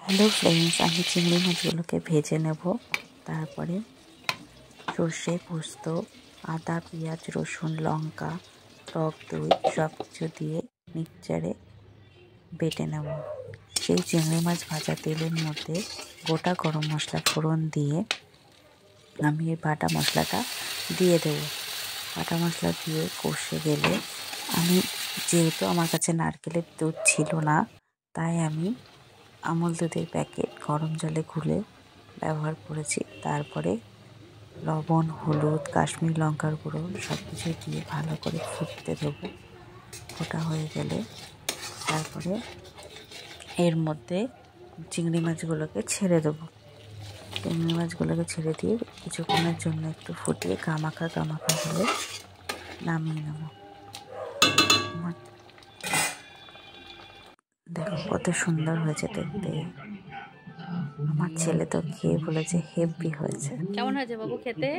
Hello friends, আমি চিংড়ি মাছগুলোকে ভেজে নেব। তারপরে সর্ষে, পোস্ত, আদা, পেঁয়াজ, রসুন, লঙ্কা, টক দই সব কিছু দিয়ে মিক্সচারে বেটে নেব। সেই চিংড়ি মাছ ভাজা তেলের মধ্যে গোটা গরম মশলা ফোড়ন দিয়ে আমি এই বাটা মশলাটা দিয়ে দেব। বাটা মশলা দিয়ে কষে গেলে যেহেতু আমার কাছে নারকেলের দুধ ছিল না, তাই আমি আমুল দুধের প্যাকেট গরম জলে গুলে ব্যবহার করেছি। তারপরে লবণ, হলুদ, কাশ্মীরি লঙ্কার গুঁড়ো সব কিছু দিয়ে ভালো করে ফুটতে দেবো। ফোটা হয়ে গেলে তারপরে এর মধ্যে চিংড়ি মাছগুলোকে ছেড়ে দেবো। চিংড়ি মাছগুলোকে ছেড়ে দিয়ে কিছুক্ষণের জন্য একটু ফুটিয়ে গামাখা হলে নামিয়ে নেব। দেখো কত সুন্দর হয়েছে দেখতে। আমার ছেলে তো খেয়ে বলেছে হেব্বি হয়েছে। কেমন হয়েছে বাবু খেতে?